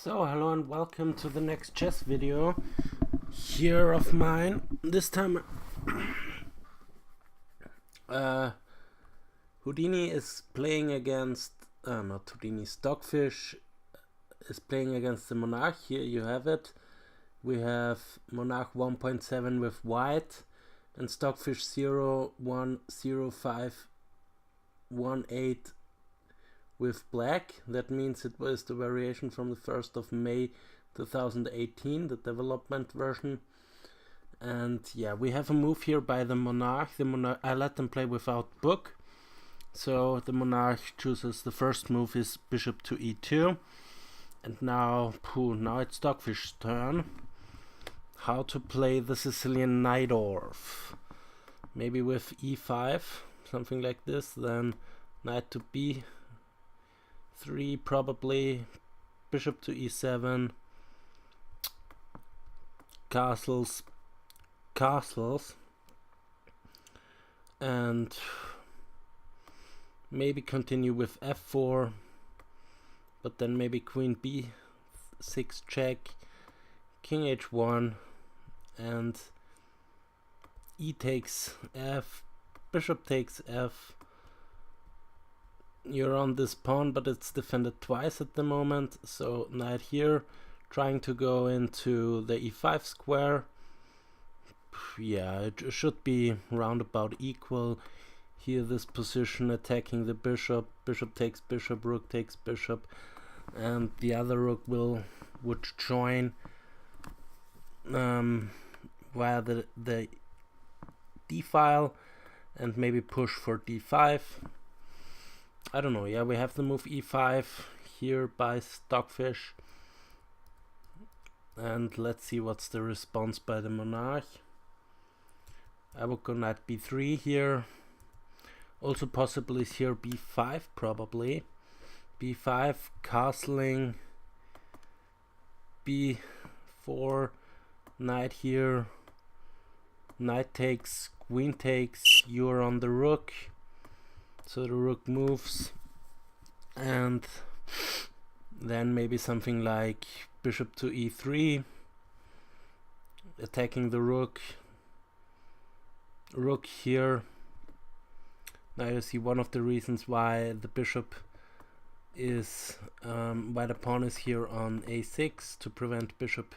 So hello and welcome to the next chess video here of mine. This time Houdini is playing against not Houdini, Stockfish is playing against the Monarch. Here you have it. We have Monarch 1.7 with white and Stockfish 010518 with black. That means it was the variation from the 1st of May 2018, the development version. And yeah, we have a move here by the Monarch. I let them play without book. So the Monarch chooses the first move is bishop to e2. And now it's Stockfish's turn. How to play the Sicilian najdorf. Maybe with e5, something like this. Then knight to b3 probably, bishop to e7, castles, and maybe continue with f4, but then maybe queen b6 check, king h1, and e takes f, bishop takes f. You're on this pawn, but it's defended twice at the moment, so knight here, trying to go into the e5 square. Yeah, it should be roundabout equal. Here this position attacking the bishop, bishop takes bishop, rook takes bishop, and the other rook would join via the d file and maybe push for d5. I don't know. Yeah, we have the move e5 here by Stockfish, and let's see what's the response by the Monarch. I would go knight b3 here. Also possible is here b5 probably. b5, castling, b4, knight here, knight takes, queen takes, you're on the rook, so the rook moves, and then maybe something like bishop to e3, attacking the rook here. Now you see one of the reasons why the bishop is why the pawn is here on a6, to prevent bishop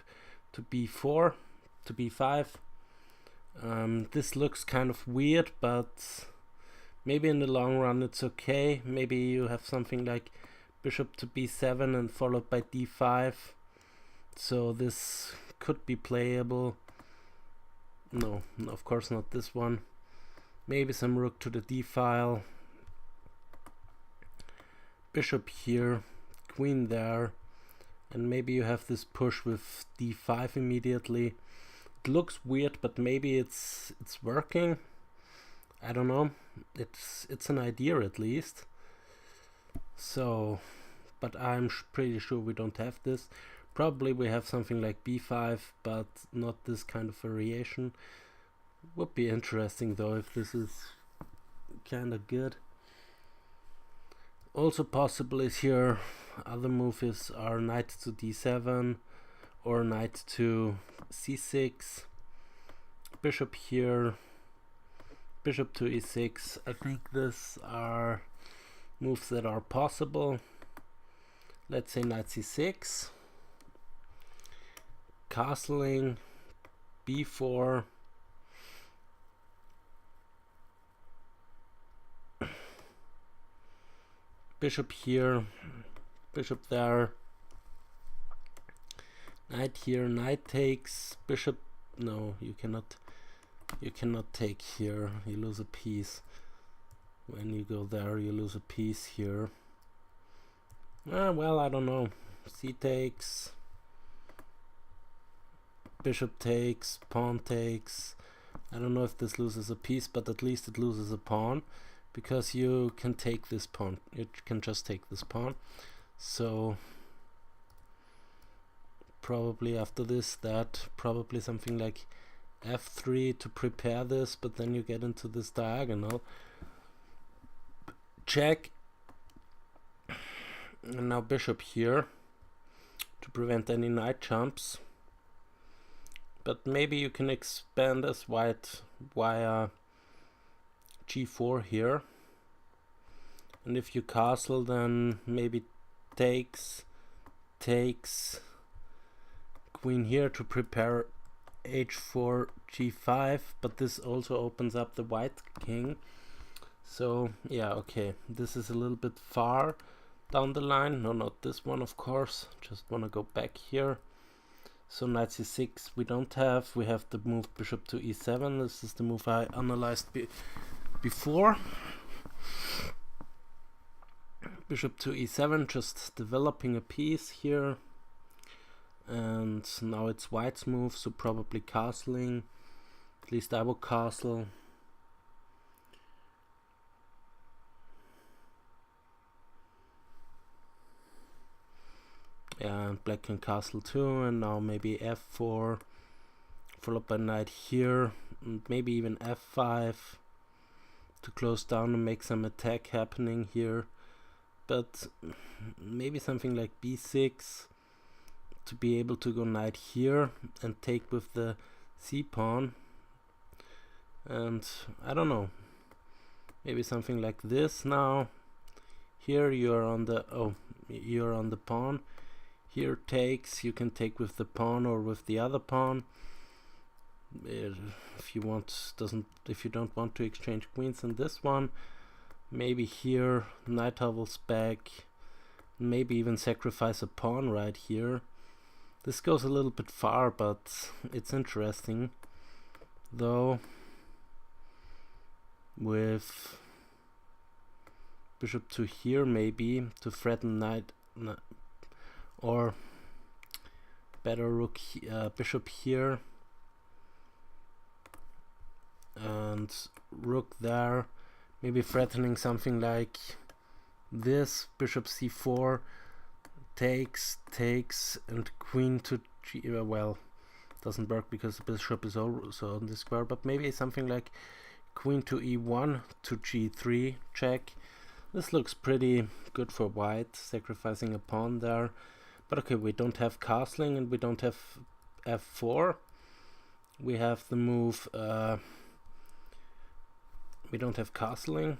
to b4 to b5. This looks kind of weird, but maybe in the long run it's okay. Maybe you have something like bishop to b7 and followed by d5, so this could be playable. No, of course not this one. Maybe some rook to the d file, bishop here, queen there, and maybe you have this push with d5 immediately. It looks weird, but maybe it's working. I don't know. It's an idea at least. So, but I'm pretty sure we don't have this. Probably we have something like b5, but not this kind of variation. Would be interesting though if this is kind of good. Also possible is here other moves are knight to d7 or knight to c6, bishop here, bishop to e6. I think these are moves that are possible. Let's say knight c6, castling, b4, bishop here, bishop there, knight here, knight takes, bishop. No, you cannot take here, you lose a piece. When you go there you lose a piece here. Well, I don't know. C takes, bishop takes, pawn takes. I don't know if this loses a piece, but at least it loses a pawn, because you can take this pawn. You can just take this pawn. So probably after this, probably something like f3 to prepare this, but then you get into this diagonal. Check. And now bishop here. to prevent any knight jumps. But maybe you can expand as white via g4 here. And if you castle, then maybe takes queen here to prepare h4 g5, but this also opens up the white king. So yeah, okay, this is a little bit far down the line. No, not this one, of course. Just want to go back here. So knight c6 we don't have. We have the move bishop to e7. This is the move I analyzed before. Bishop to e7, just developing a piece here. And now it's white's move, so probably castling. At least I will castle. And black can castle too, and now maybe f4, followed by knight here, and maybe even f5 to close down and make some attack happening here. But maybe something like b6 to be able to go knight here and take with the c pawn. And I don't know, maybe something like this now. Here you're on the pawn. Here takes, you can take with the pawn or with the other pawn. If you don't want to exchange queens in this one, maybe here knight hovels back, maybe even sacrifice a pawn right here. This goes a little bit far, but it's interesting though, with bishop to here maybe to threaten knight, or better rook, bishop here and rook there, maybe threatening something like this, bishop c4, takes, and queen to g. Well, doesn't work because the bishop is also on the square, but maybe something like queen to e1 to g3 check. This looks pretty good for white, sacrificing a pawn there. But okay, we don't have castling and we don't have f4. We have the move, we don't have castling.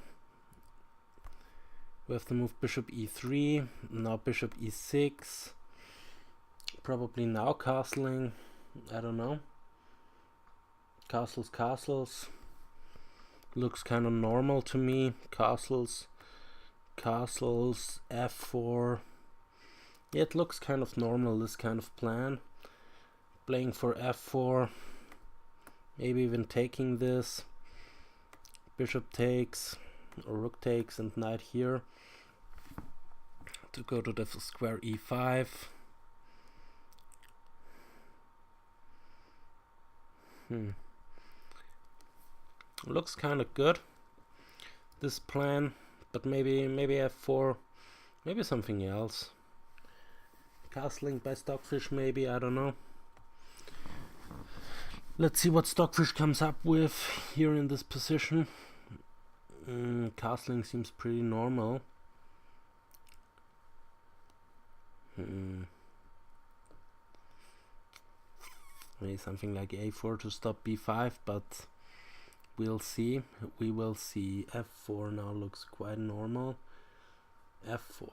We have the move bishop e3, now bishop e6. Probably now castling, I don't know. Castles. Looks kind of normal to me. Castles, f4. Yeah, it looks kind of normal, this kind of plan. Playing for f4, maybe even taking this. Bishop takes, or rook takes, and knight here to go to the square e5. Looks kind of good, this plan, but maybe f4, maybe something else. Castling by Stockfish maybe, I don't know. Let's see what Stockfish comes up with here in this position. Castling seems pretty normal. Maybe something like a4 to stop b5, but we'll see. We will see. f4 now looks quite normal. f4.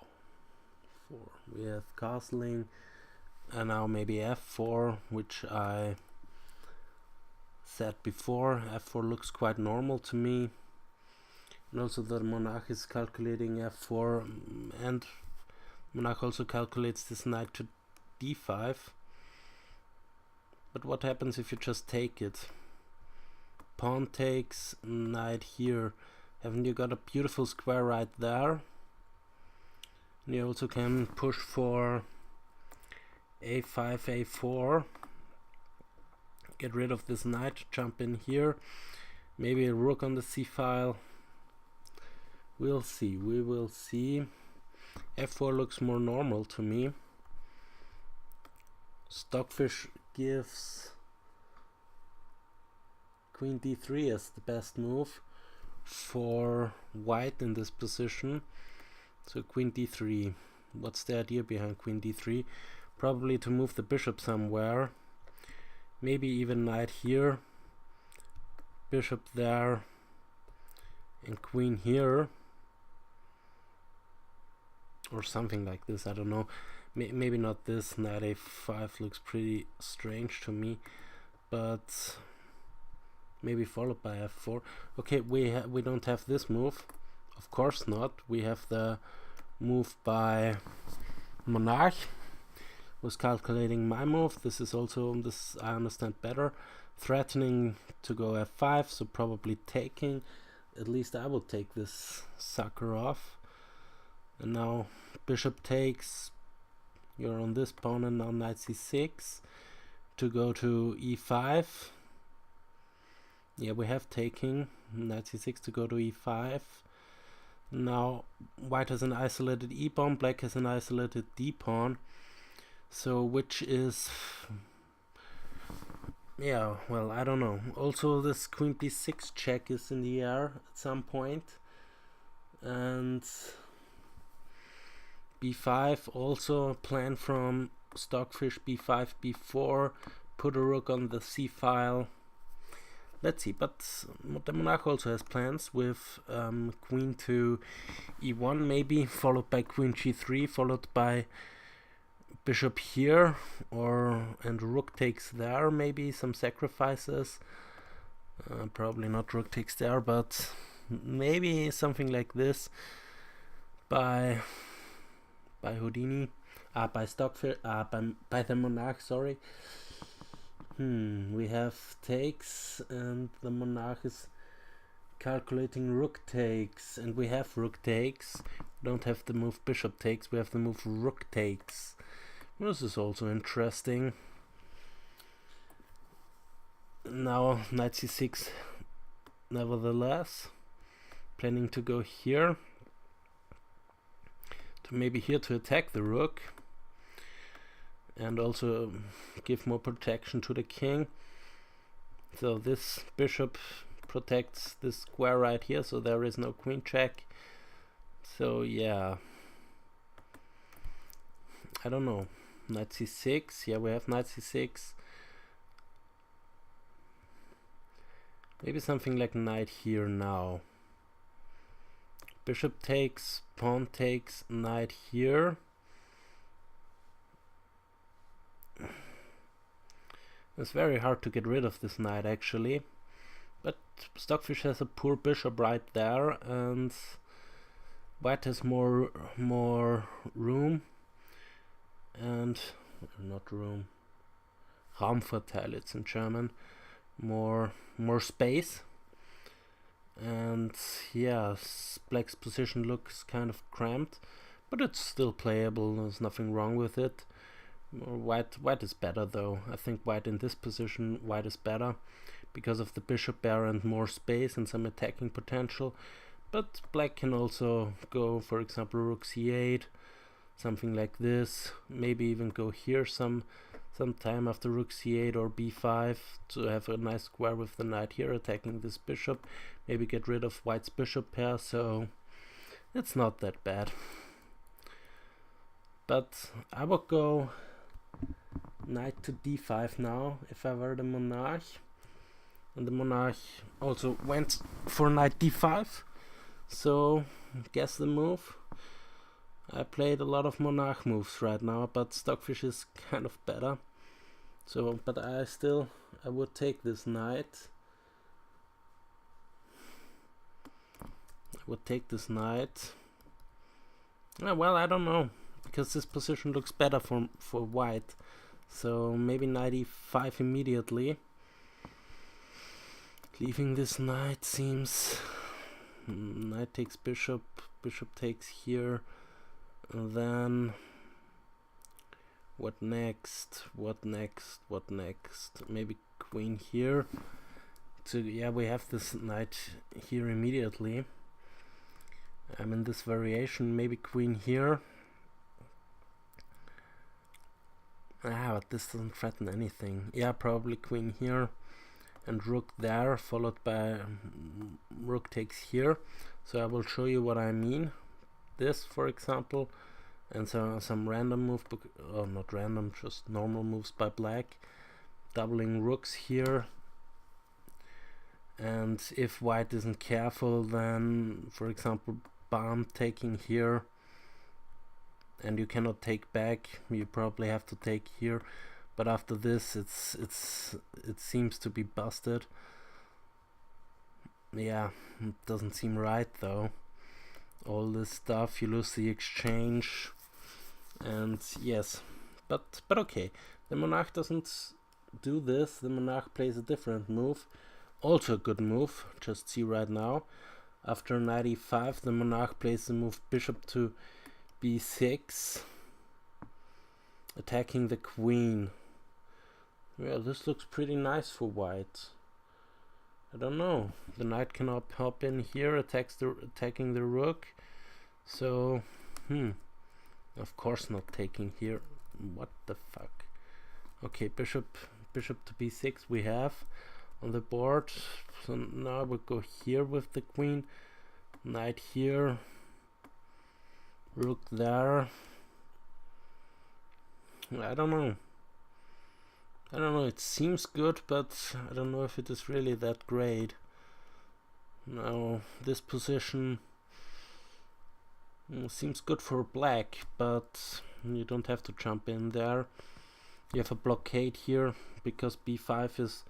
We have castling, and now maybe f4, which I said before. f4 looks quite normal to me. And also the monarch is calculating f4, and monarch also calculates this knight to d5. But what happens if you just take it? Pawn takes, knight here. Haven't you got a beautiful square right there? And you also can push for a5, a4. Get rid of this knight, jump in here. Maybe a rook on the c-file. We'll see, we will see. f4 looks more normal to me. Stockfish gives queen d3 as the best move for white in this position. So queen d3, what's the idea behind queen d3? probably to move the bishop somewhere. Maybe even knight here, bishop there, and queen here, or something like this. I don't know. Maybe not this. Knight a5 looks pretty strange to me, but maybe followed by f4. Okay, we don't have this move, of course not. We have the move by monarch. Was calculating my move. This is also, this I understand better, threatening to go f5, so probably taking. At least I will take this sucker off. And now bishop takes. You're on this pawn, and now knight c6 to go to e5. Yeah, we have taking. Knight c6 to go to e5. Now white has an isolated e pawn, black has an isolated d pawn. So which is, yeah, well, I don't know. Also this queen b6 check is in the air at some point, and b5 also plan from Stockfish, b5 b4, put a rook on the c file. Let's see, but the monarch also has plans with queen to e1 maybe, followed by queen g3, followed by bishop here, and rook takes there, maybe some sacrifices. Probably not rook takes there, but maybe something like this by Houdini, by Stockfish, by the monarch, sorry. We have takes, and the monarch is calculating rook takes, and we have rook takes. We don't have the move bishop takes, we have the move rook takes. This is also interesting. Now knight c6 nevertheless, planning to go here, to maybe here to attack the rook and also give more protection to the king. So this bishop protects this square right here, so there is no queen check. So yeah, I don't know. Knight c6, yeah, we have knight c6. Maybe something like knight here now. Bishop takes, pawn takes, knight here. It's very hard to get rid of this knight actually, but Stockfish has a poor bishop right there, and white has more room, and not room, Raumvorteil, it's in German, more space. And yeah, black's position looks kind of cramped, but it's still playable. There's nothing wrong with it. White is better though. I think white in this position, white is better because of the bishop pair and more space and some attacking potential. But black can also go, for example, rook c8, something like this. Maybe even go here some time after rook c8 or b5 to have a nice square with the knight here attacking this bishop. Maybe get rid of white's bishop pair, so it's not that bad. But I would go knight to d5 now if I were the monarch. And the monarch also went for knight d5, so guess the move. I played a lot of monarch moves right now, but Stockfish is kind of better. So, but I would take this knight. I would take this knight. Well, I don't know, because this position looks better for white. So maybe knight e5 immediately. Leaving this knight seems... Knight takes bishop, bishop takes here. And then what next? What next? What next? Maybe queen here. So yeah, we have this knight here immediately. I'm in this variation. Maybe queen here. But this doesn't threaten anything. Yeah, probably queen here and rook there, followed by rook takes here. So I will show you what I mean. This, for example, and so some random move, oh, not random, just normal moves by black, doubling rooks here. And if white isn't careful, then for example bomb taking here, and you cannot take back, you probably have to take here, but after this it seems to be busted. Yeah, it doesn't seem right though. All this stuff, you lose the exchange, and yes, but okay, the monarch doesn't do this. The monarch plays a different move, also a good move, just see right now. After knight e5, the monarch plays the move bishop to b6, attacking the queen. Yeah, this looks pretty nice for white. I don't know, the knight cannot hop in here, attacking the rook, so of course not taking here. What the fuck? Okay, bishop to b6 we have on the board. So now we'll go here with the queen, knight here, rook there. I don't know, it seems good, but I don't know if it is really that great. Now this position seems good for black, but you don't have to jump in there. You have a blockade here because b5 is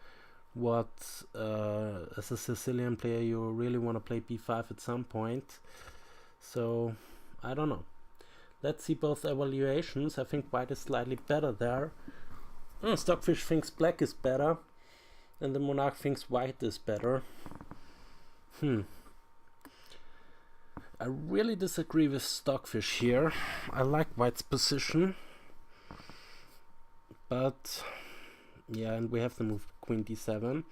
what, as a Sicilian player, you really want to play b5 at some point. So I don't know. Let's see both evaluations. I think white is slightly better there. Stockfish thinks black is better, and the monarch thinks white is better. I really disagree with Stockfish here. I like white's position, but yeah, and we have the move queen d7.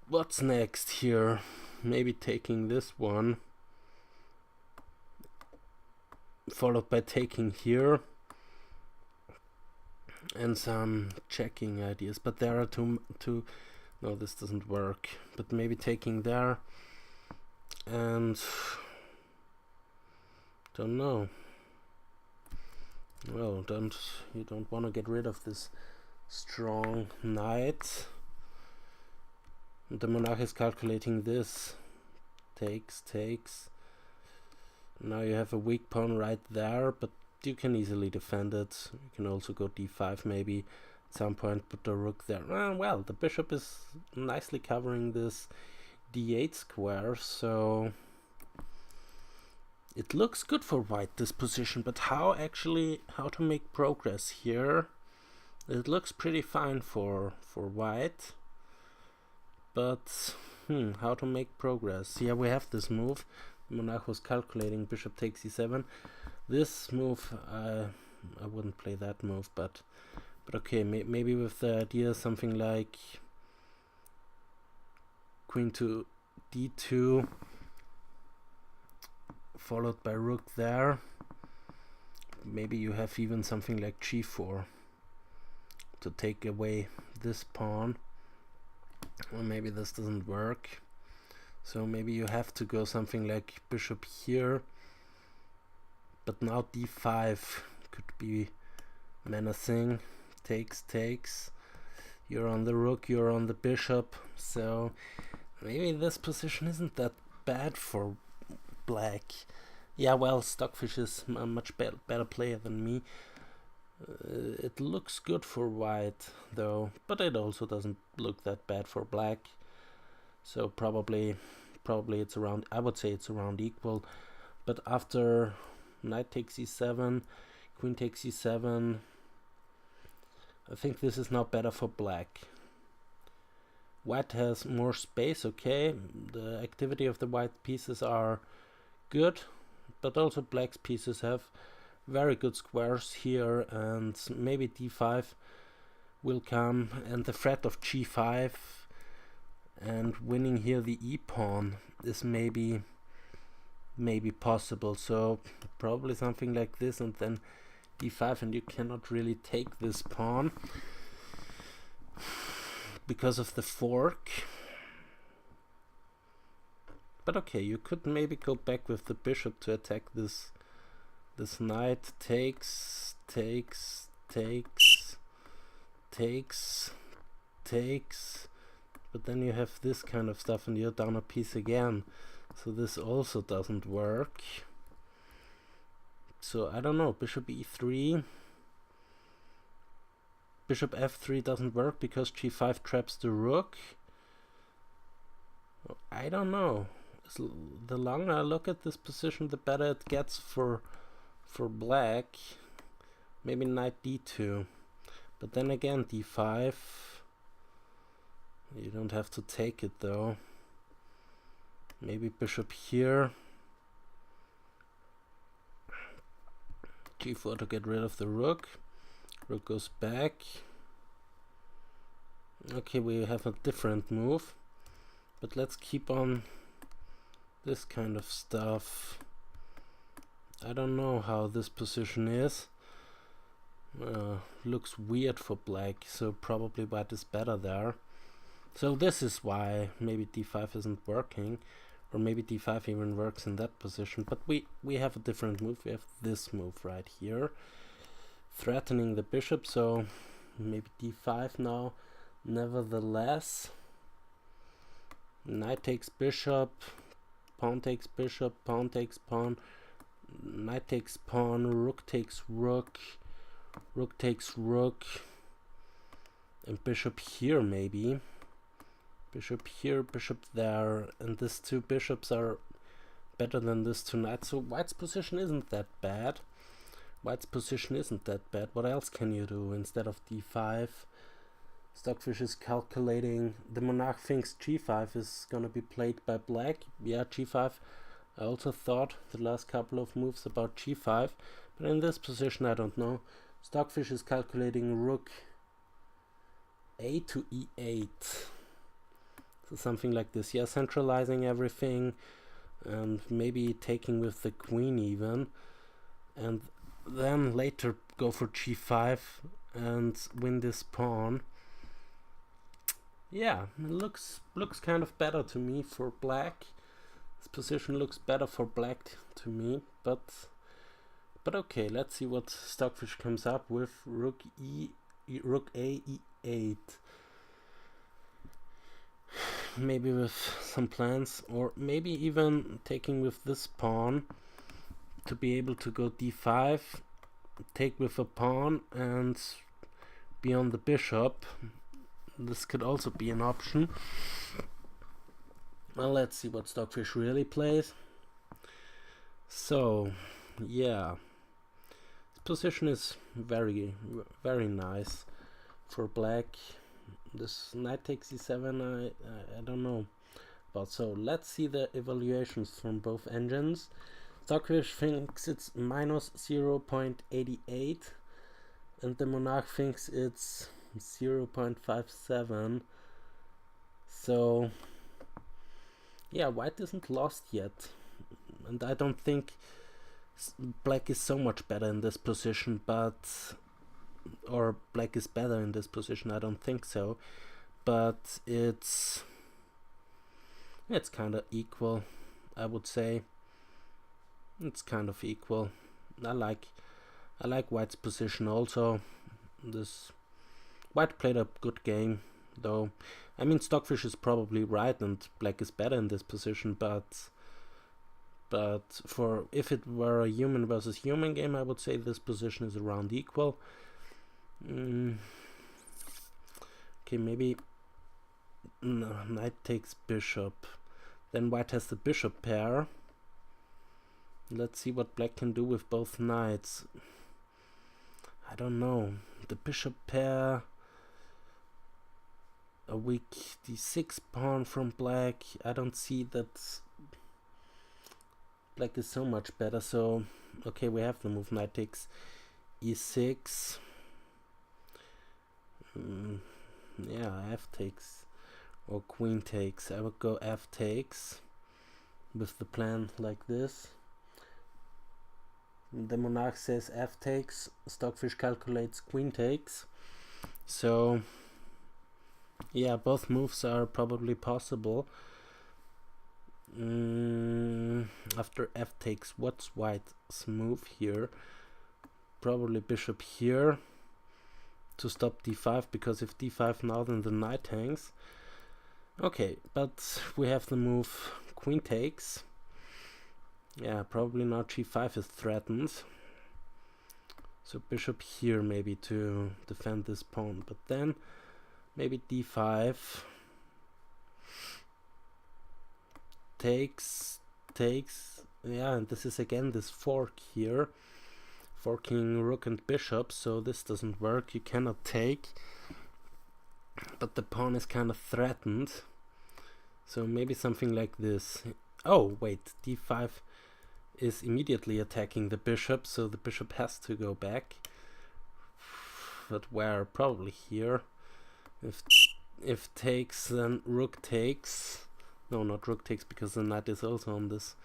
What's next here? Maybe taking this one, followed by taking here, and some checking ideas, but there are two no, this doesn't work, but maybe taking there, and don't know. Well, you don't want to get rid of this strong knight. The monarch is calculating this. Takes. Now you have a weak pawn right there, but you can easily defend it. You can also go d5 maybe at some point, put the rook there. Well, the bishop is nicely covering this d8 square, so it looks good for white, this position, but how to make progress here? It looks pretty fine for white, but how to make progress? Yeah, we have this move. Monarch was calculating bishop takes e7. This move, I wouldn't play that move, but okay, maybe with the idea something like queen to d2, followed by rook there. Maybe you have even something like g4 to take away this pawn. Or maybe this doesn't work, so maybe you have to go something like bishop here, but now d5 could be menacing. Takes. You're on the rook, you're on the bishop, so maybe this position isn't that bad for black. Yeah, well, Stockfish is a much better player than me. It looks good for white though, but it also doesn't look that bad for black. So probably it's around, I would say it's around equal. But after knight takes e7, queen takes e7, I think this is now better for black. White has more space, okay. The activity of the white pieces are good, but also black's pieces have very good squares here, and maybe d5 will come, and the threat of g5 and winning here the e-pawn is maybe possible. So probably something like this, and then d5, and you cannot really take this pawn because of the fork. But okay, you could maybe go back with the bishop to attack this This knight takes, but then you have this kind of stuff and you're down a piece again. So this also doesn't work. So I don't know, bishop e3. Bishop f3 doesn't work because g5 traps the rook. I don't know. The longer I look at this position, the better it gets for black. Maybe knight d2. But then again, d5. You don't have to take it though. Maybe bishop here. g4 to get rid of the rook. Rook goes back. Okay, we have a different move. But let's keep on this kind of stuff. I don't know how this position is. Looks weird for black, so probably white is better there. So this is why maybe d5 isn't working, or maybe d5 even works in that position. But we have a different move. We have this move right here, threatening the bishop. So maybe d5 now. Nevertheless, knight takes bishop, pawn takes bishop, pawn takes pawn, knight takes pawn, rook takes rook, rook takes rook, and bishop here maybe. Bishop here, bishop there, and these two bishops are better than these two knights. So white's position isn't that bad. White's position isn't that bad. What else can you do instead of d5? Stockfish is calculating. The monarch thinks g5 is gonna be played by black. Yeah, g5. I also thought the last couple of moves about g5, but in this position I don't know. Stockfish is calculating rook a to e8. So something like this. Yeah, centralizing everything and maybe taking with the queen even, and then later go for g5 and win this pawn. Yeah, it looks kind of better to me for black. This position looks better for black to me, but okay, let's see what Stockfish comes up with. Rook a e8. Maybe with some plans, or maybe even taking with this pawn to be able to go d5, take with a pawn and be on the bishop. This could also be an option. Well, let's see what Stockfish really plays. So yeah, this position is very nice for black. This knight takes e7, I don't know about. So let's see the evaluations from both engines. Stockfish thinks it's minus 0.88 and the monarch thinks it's 0.57. So yeah, white isn't lost yet, and I don't think black is so much better in this position, or black is better in this position, I don't think so, but it's kind of equal, I would say. It's kind of equal. I like white's position also. This white played a good game though. I mean, Stockfish is probably right and black is better in this position, but for if it were a human versus human game, I would say this position is around equal. Okay, maybe knight takes bishop. Then white has the bishop pair. Let's see what black can do with both knights. I don't know. The bishop pair. A weak d6 pawn from black. I don't see that black is so much better. So, okay, we have the move knight takes e6. Yeah, f takes or queen takes. I would go f takes with the plan like this. The monarch says f takes. Stockfish calculates queen takes. So yeah, both moves are probably possible. After f takes, what's white's move here? Probably bishop here to stop d5, because if d5 now, then the knight hangs. Okay, but we have the move queen takes. Yeah, probably now g5 is threatened. So bishop here maybe to defend this pawn, but then maybe d5 takes, yeah, and this is again this fork here, forking rook and bishop, so this doesn't work, you cannot take, but the pawn is kind of threatened, so maybe something like this. Oh wait, d5 is immediately attacking the bishop, so the bishop has to go back, but where? Probably here. If takes, then rook takes. No, not rook takes, because the knight is also on this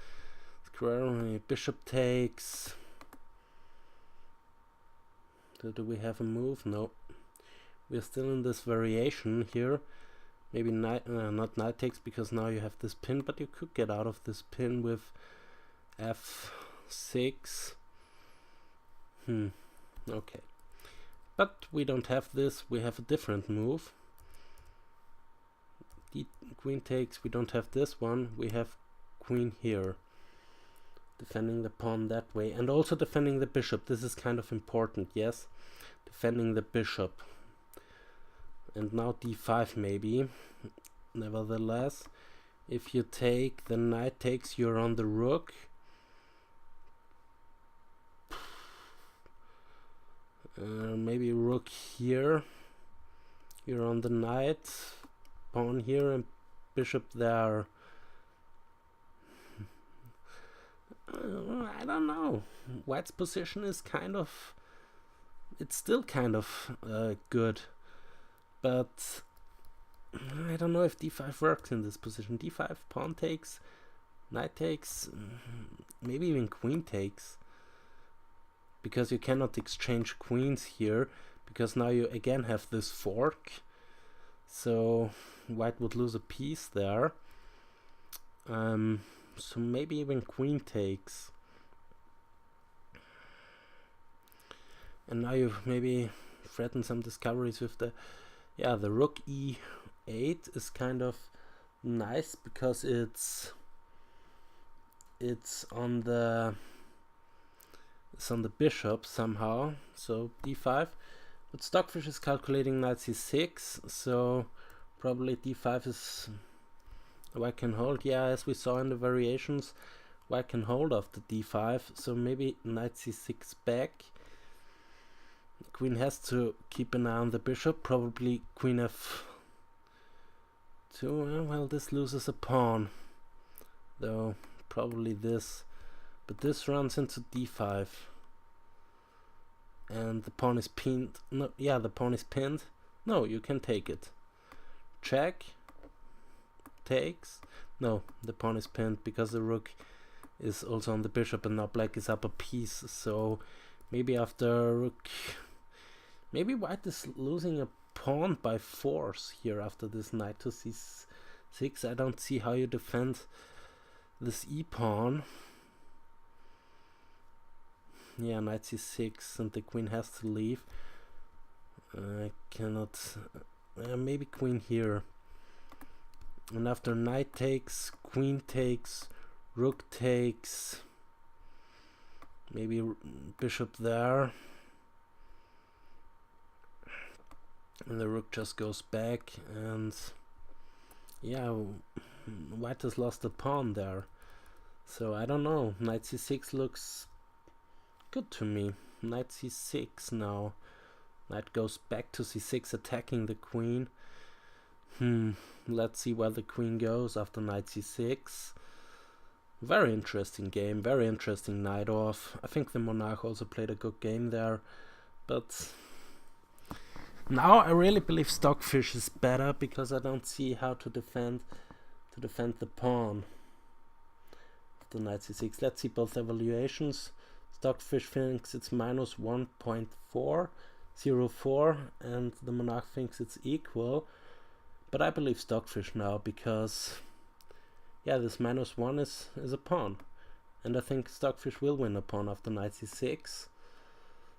square. Bishop takes. So do we have a move? No. We're still in this variation here. Maybe knight, not knight takes, because now you have this pin, but you could get out of this pin with f6. Okay. But we don't have this, we have a different move. Queen takes, we don't have this one, we have queen here. Defending the pawn that way, and also defending the bishop. This is kind of important, yes? Defending the bishop. And now d5 maybe. Nevertheless, if you take, the knight takes, you're on the rook. Maybe rook here. You're on the knight. Pawn here and bishop there. I don't know. White's position is kind of... It's still kind of good. But I don't know if d5 works in this position. d5, pawn takes, knight takes, maybe even queen takes. Because you cannot exchange queens here, because now you again have this fork. So white would lose a piece there. So maybe even queen takes. And now you maybe threaten some discoveries with the... Yeah, the rook e8 is kind of nice, because it's on the bishop somehow. So d5. But Stockfish is calculating knight c6, so probably d5 is... White can hold, yeah, as we saw in the variations, white can hold after d5, so maybe knight c6 back. Queen has to keep an eye on the bishop, probably queen f2, well, this loses a pawn, though, probably this, but this runs into d5. And the pawn is pinned. No, yeah, the pawn is pinned. No, you can take it. Check. Takes. No, the pawn is pinned because the rook is also on the bishop, and now black is up a piece. So maybe after rook... Maybe white is losing a pawn by force here after this knight to c6. I don't see how you defend this e-pawn. Yeah, knight c6, and the queen has to leave. I cannot... maybe queen here. And after knight takes, queen takes, rook takes. Maybe bishop there. And the rook just goes back, and... Yeah, white has lost a pawn there. So I don't know, knight c6 looks... good to me. Knight c6 now. Knight goes back to c6, attacking the queen. Let's see where the queen goes after knight c6. Very interesting game, very interesting najdorf. I think the monarch also played a good game there, but now I really believe Stockfish is better, because I don't see how to defend the pawn after knight c6. Let's see both evaluations. Stockfish thinks it's minus 1.404, and the monarch thinks it's equal. But I believe Stockfish now, because yeah, this -1 is a pawn. And I think Stockfish will win a pawn after knight c6.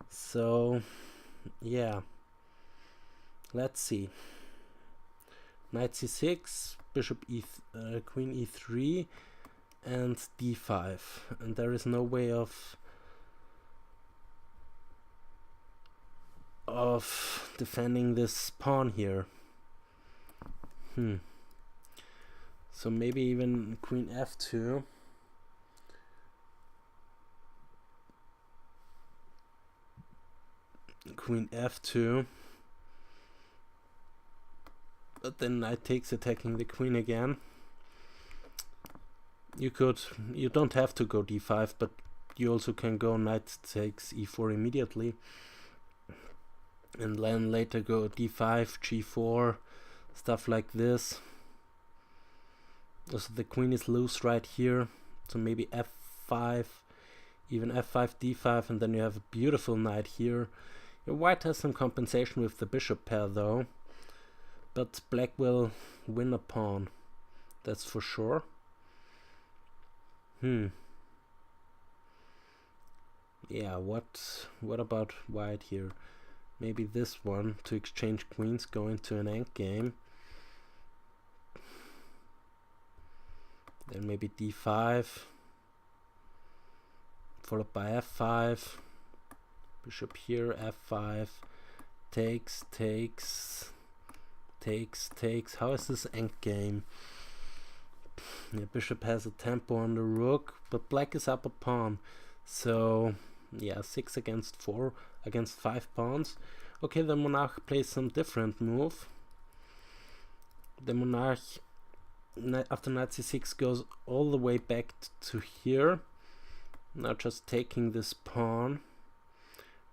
So, yeah. Let's see. Knight c6, bishop queen e3, and d5. And there is no way of defending this pawn here. So maybe even queen f2. Queen f2. But then knight takes, attacking the queen again. You don't have to go d5, but you also can go knight takes e4 immediately. And then later go d5, g4, stuff like this. Also the queen is loose right here, so maybe f5, even f5, d5, and then you have a beautiful knight here. Your white has some compensation with the bishop pair though, but black will win a pawn, that's for sure. Yeah, what about white here? Maybe this one to exchange queens, go into an endgame. Then maybe d5, followed by f5. Bishop here, f5, takes. How is this endgame? Yeah, bishop has a tempo on the rook, but black is up a pawn. So yeah, 6 against 4 against 5 pawns. Okay, the monarch plays some different move. The monarch after knight c6 goes all the way back to here. Now just taking this pawn.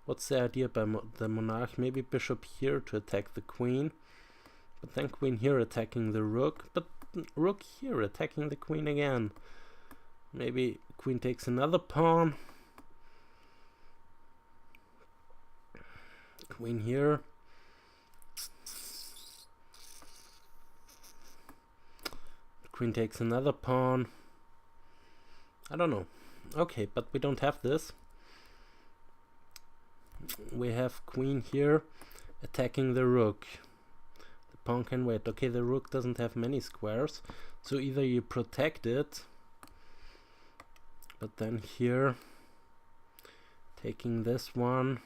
What's the idea by the monarch? Maybe bishop here to attack the queen, but then queen here attacking the rook, but rook here attacking the queen again. Maybe queen takes another pawn. Queen here. Queen takes another pawn. I don't know. Okay, but we don't have this. We have queen here attacking the rook. The pawn can wait. Okay, the rook doesn't have many squares, so either you protect it, but then here taking this one,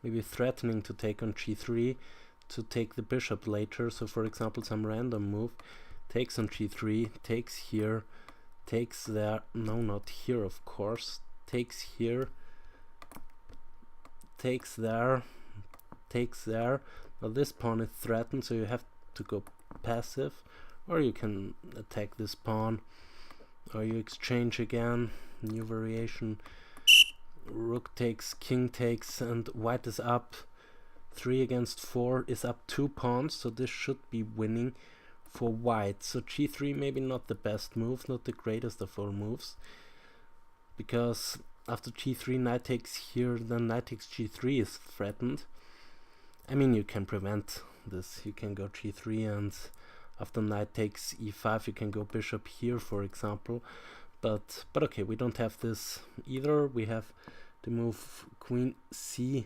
maybe threatening to take on g3 to take the bishop later. So for example, some random move, takes on g3, takes here, takes there, no, not here of course, takes here, takes there, takes there. Now this pawn is threatened, so you have to go passive, or you can attack this pawn, or you exchange again, new variation, rook takes, king takes, and white is up 3 against 4, is up 2 pawns, so this should be winning for white. So g3 maybe not the best move, not the greatest of all moves, because after g3 knight takes here, then knight takes g3 is threatened. I mean, you can prevent this, you can go g3, and after knight takes e5 you can go bishop here for example, but okay, we don't have this either. We have to move queen c1,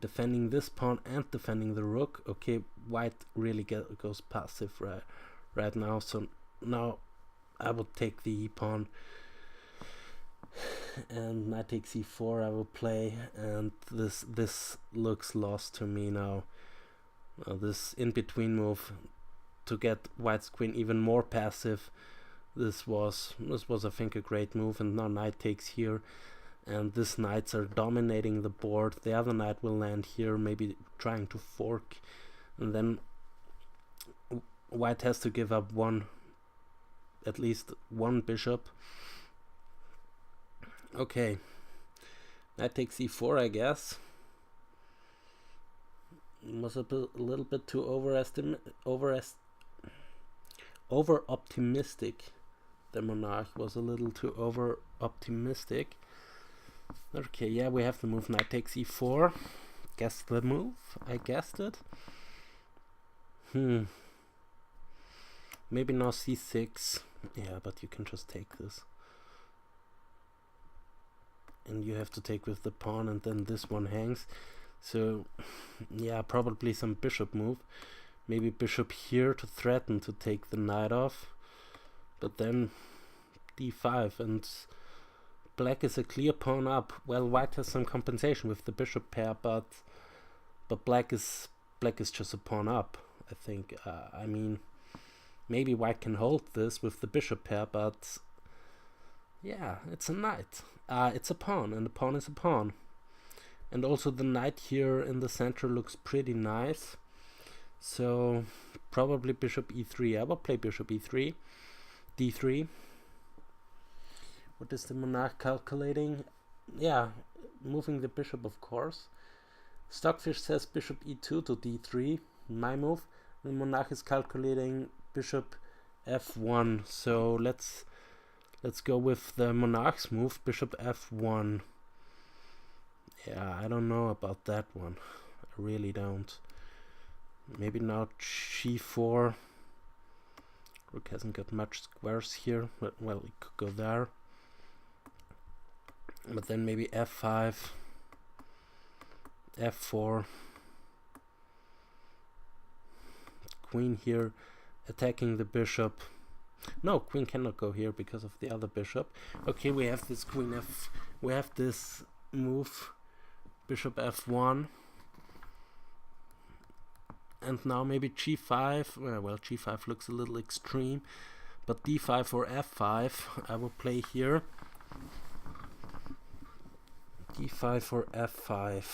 defending this pawn and defending the rook. Okay, white really goes passive right now, so now I will take the e pawn, and knight takes e4 I will play, and this looks lost to me now. This in-between move to get white's queen even more passive, this was I think a great move, and now knight takes here, and these knights are dominating the board. The other knight will land here, maybe trying to fork, and then white has to give up at least one bishop. Okay, knight takes e4, I guess. Was a little bit too over-optimistic. The monarch was a little too over-optimistic. Okay, yeah, we have the move knight takes e4. Guess the move. I guessed it. Maybe now c6. Yeah, but you can just take this. And you have to take with the pawn, and then this one hangs. So, yeah, probably some bishop move. Maybe bishop here to threaten to take the knight off. But then d5, and black is a clear pawn up. Well, white has some compensation with the bishop pair, but black is just a pawn up, I think. I mean, maybe white can hold this with the bishop pair, but yeah, it's a knight. It's a pawn, and a pawn is a pawn. And also the knight here in the center looks pretty nice. So probably bishop e3. I will play bishop e3, d3. What is the monarch calculating? Yeah, moving the bishop, of course. Stockfish says bishop e2 to d3. My move. The monarch is calculating bishop f1. So let's go with the monarch's move, bishop f1. Yeah, I don't know about that one. I really don't. Maybe now g4. Rook hasn't got much squares here, but well, it could go there. But then maybe f5, f4. Queen here attacking the bishop. No, queen cannot go here because of the other bishop. Okay, we have this queen f. We have this move, bishop f1. And now maybe g5. Well, g5 looks a little extreme, but d5 or f5 I will play here. d5 or f5.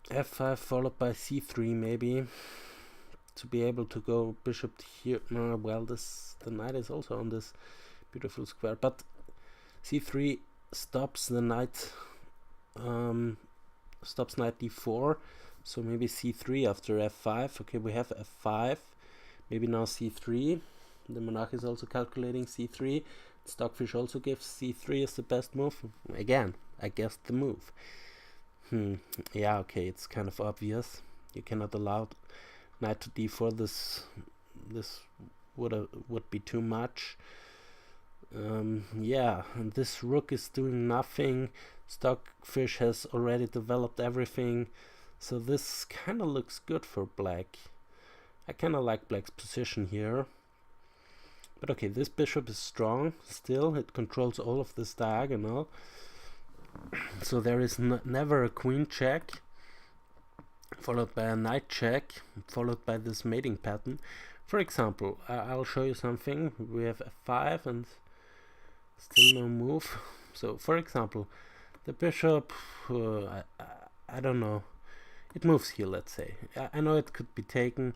f5 followed by c3 maybe, to be able to go bishop here. No, well, the knight is also on this beautiful square, but c3 stops the knight. Stops knight d4, so maybe c3 after f5. Okay, we have f5, maybe now c3. The monarch is also calculating c3. Stockfish also gives c3 as the best move. Again, I guessed the move. Yeah, okay, it's kind of obvious. You cannot allow knight to d4. This would be too much. Yeah, and this rook is doing nothing. Stockfish has already developed everything, so this kind of looks good for black. I kind of like black's position here. But okay, this bishop is strong still. It controls all of this diagonal. So there is never a queen check, followed by a knight check, followed by this mating pattern. For example, I'll show you something. We have f5 and still no move. So for example, the bishop, I don't know, it moves here, let's say. I know it could be taken,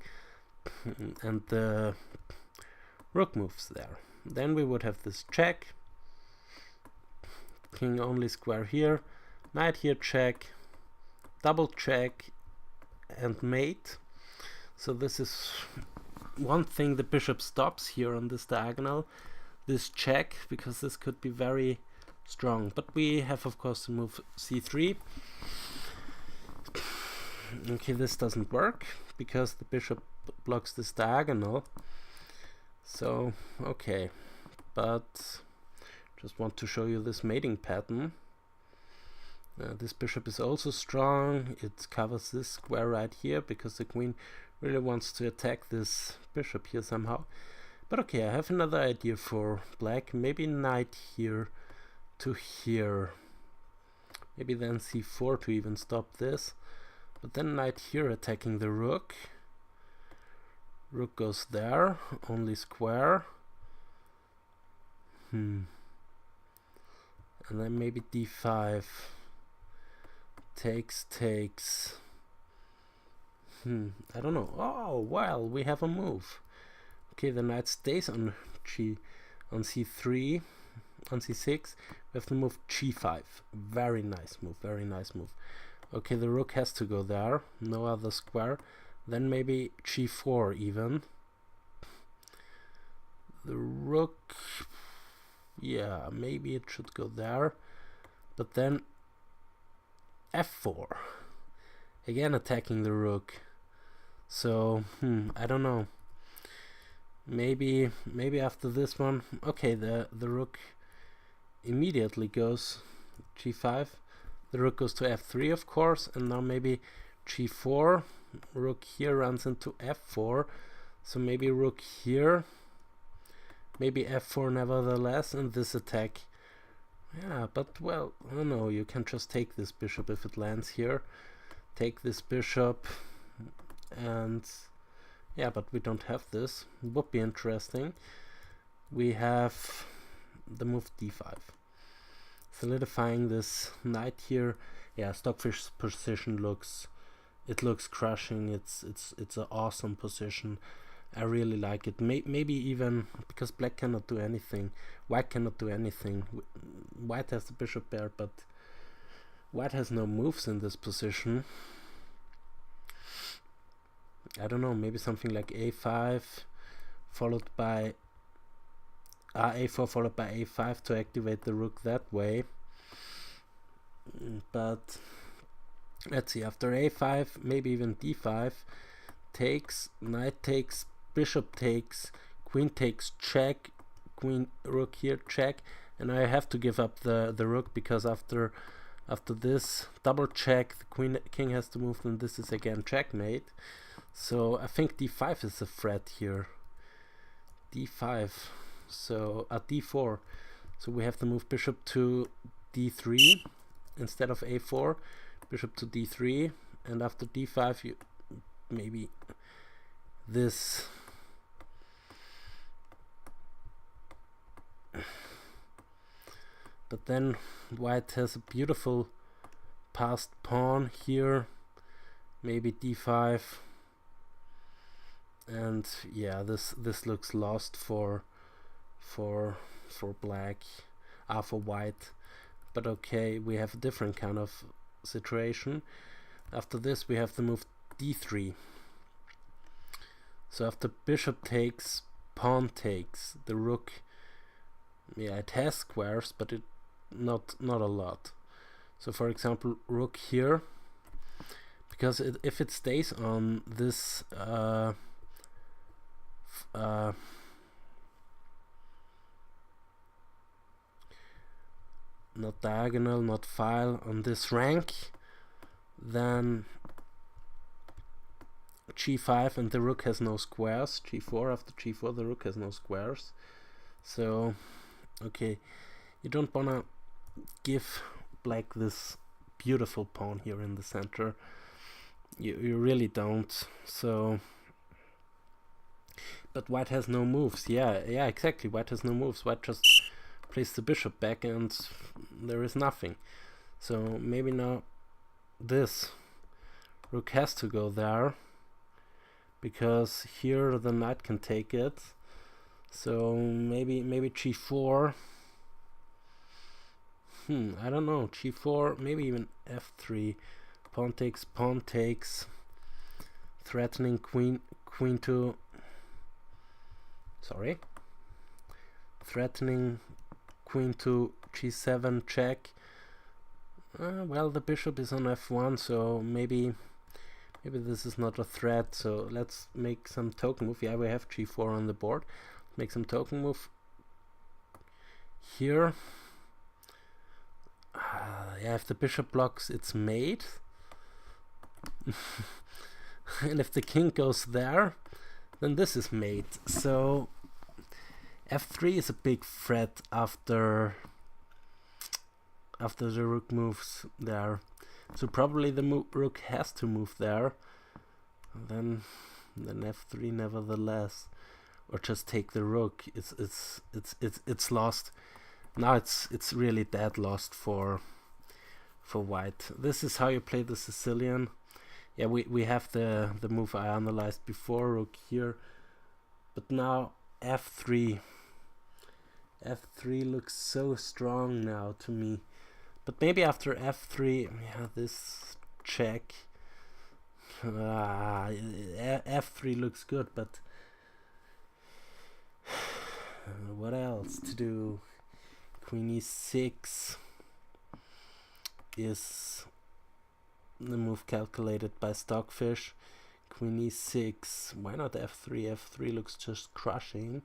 and the rook moves there. Then we would have this check, king only square here, knight here check, double check, and mate. So this is one thing. The bishop stops here on this diagonal, this check, because this could be very strong. But we have, of course, to move c3. Okay, this doesn't work because the bishop blocks this diagonal. So okay, but just want to show you this mating pattern. This bishop is also strong. It covers this square right here because the queen really wants to attack this bishop here somehow. But okay, I have another idea for black. Maybe knight here to here. Maybe then c4 to even stop this. But then knight here attacking the rook. Rook goes there, only square. And then maybe d5. Takes. I don't know. Oh, well, we have a move. Okay, the knight stays on c3, on c6. We have to move g5. Very nice move. Okay, the rook has to go there. No other square. Then maybe g4 even. The rook, yeah, maybe it should go there. But then f4. again attacking the rook. So I don't know. Maybe after this one, okay, the rook immediately goes g5. The rook goes to f3, of course, and now maybe g4. Rook here runs into f4, so maybe rook here, maybe f4 nevertheless, and this attack. Yeah, but well, I don't know, you can just take this bishop if it lands here. Take this bishop, and yeah, but we don't have this. It would be interesting. We have the move d5, solidifying this knight here. Yeah, Stockfish's position looks crushing. It's an awesome position. I really like it. Maybe even because black cannot do anything, white cannot do anything. White has the bishop there, but white has no moves in this position. I don't know, maybe something like a5 followed by a4 followed by a5 to activate the rook that way. But let's see, after a5, maybe even d5, takes, knight takes, bishop takes, queen takes, check, queen, rook here, check, and I have to give up the rook because after this double check, the king has to move, and this is again checkmate. So I think d5 is a threat here. d5, so at d4, so we have to move bishop to d3 instead of a4. Bishop to d3, and after d5 you maybe this. But then white has a beautiful passed pawn here, maybe d5, and yeah, this looks lost for black, for white. But okay, we have a different kind of situation. After this we have to move d3. So after bishop takes, pawn takes, the rook, yeah, it has squares, but it not a lot. So for example, rook here, because if it stays on this not diagonal, not file, on this rank, then g5, and the rook has no squares. g4, after g4 the rook has no squares. So okay, you don't wanna give black this beautiful pawn here in the center. You really don't. So but white has no moves. Yeah, exactly, white has no moves. White just plays the bishop back and there is nothing. So maybe now this rook has to go there, because here the knight can take it. So maybe g4. I don't know, g4, maybe even f3. Pawn takes, threatening queen to, sorry, threatening queen to g7 check. Well, the bishop is on f1, so maybe this is not a threat. So let's make some token move. Yeah, we have g4 on the board. Make some token move here. Yeah, if the bishop blocks, it's mate. And if the king goes there, then this is mate. So f3 is a big threat after the rook moves there. So probably the rook has to move there. Then f3 nevertheless, or just take the rook. It's lost. Now it's really dead lost for white. This is how you play the Sicilian. Yeah, we have the move I analyzed before, rook here. But now f3 looks so strong now to me. But maybe after f3, yeah, this check. F3 looks good, but what else to do? Queen e6 is the move calculated by Stockfish. Queen e6. Why not f3? F3 looks just crushing.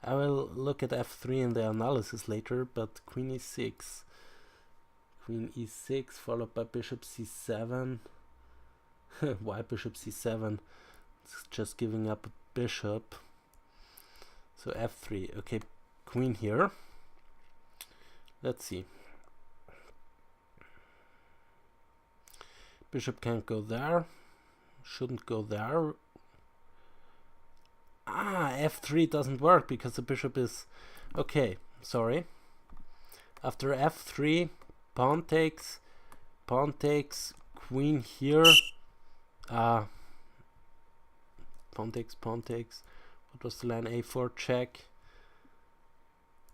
I will look at f3 in the analysis later, but queen e6. Queen e6 followed by bishop c7. Why bishop c7? It's just giving up a bishop. So f3. Okay, queen here. Let's see. Bishop can't go there. Shouldn't go there. Ah, f3 doesn't work because the bishop is... Okay, sorry. After f3, pawn takes, queen here. Pawn takes. What was the line? a4 check.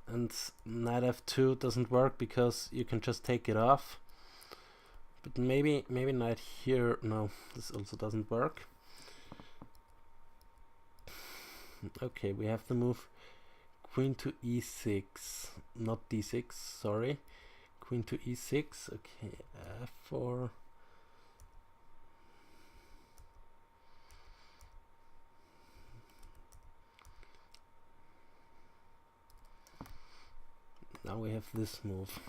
And knight f2 doesn't work because you can just take it off. But maybe knight here. No, this also doesn't work. Okay, we have the move queen to e6, not d6, sorry. Queen to e6, okay, f4. Now we have this move.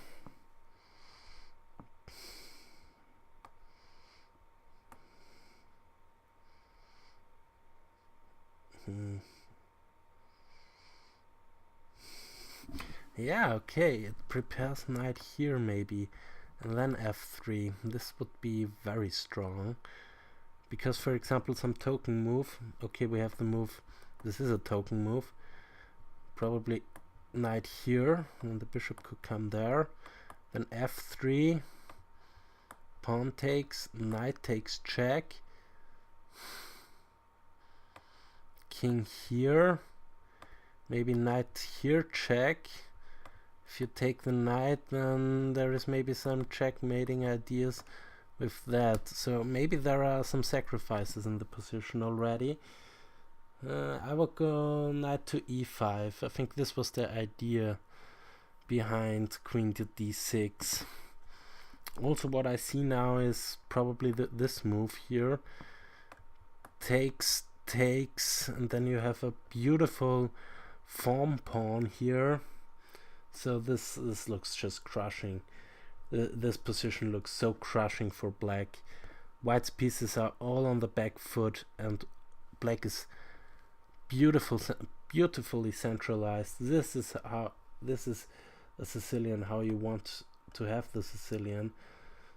Yeah, okay, it prepares knight here maybe, and then f3. This would be very strong, because for example some token move, okay, we have the move, this is a token move, probably knight here, and the bishop could come there, then f3, pawn takes, knight takes check, king here, maybe knight here check. If you take the knight, then there is maybe some checkmating ideas with that. So maybe there are some sacrifices in the position already. I will go knight to e5. I think this was the idea behind queen to d6. Also what I see now is probably this move here. Takes, and then you have a beautiful form pawn here. So this looks just crushing. This position looks so crushing for black. White's pieces are all on the back foot, and black is beautifully centralized. This is a Sicilian, how you want to have the Sicilian.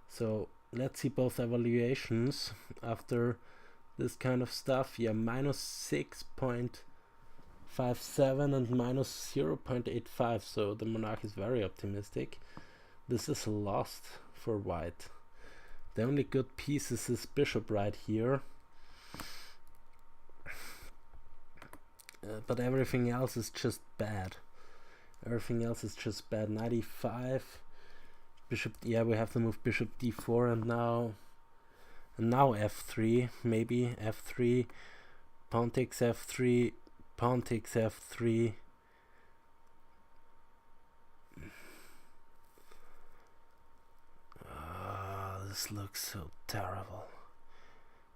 So let's see both evaluations after this kind of stuff. Yeah, minus 6.57 and minus 0.85, so the monarch is very optimistic. This is lost for white. The only good piece is this bishop right here, but everything else is just bad. Everything else is just bad. Knight e5, bishop, yeah, we have to move bishop d4, and now f3, maybe f3, pawn takes f3, pawn takes f3. This looks so terrible.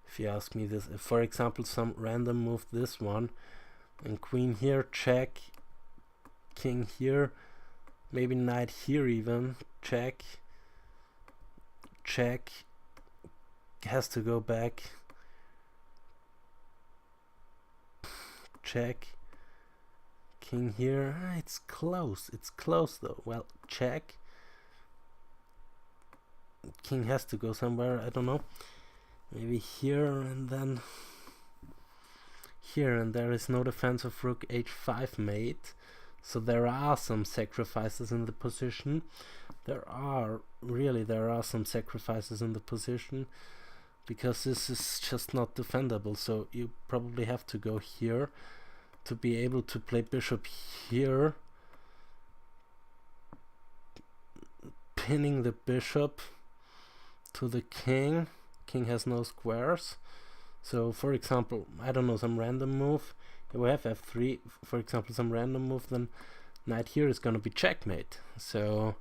If you ask me this, if for example some random move this one, and queen here, check, king here, maybe knight here even, check, has to go back, check, king here, it's close though, well, check, king has to go somewhere, I don't know, maybe here and then here, and there is no defense of rook h5 mate, so there are some sacrifices in the position. There are some sacrifices in the position, because this is just not defendable. So you probably have to go here to be able to play bishop here, pinning the bishop to the king. King has no squares. So for example, I don't know, some random move, we have f3, for example, some random move, then knight here is going to be checkmate. So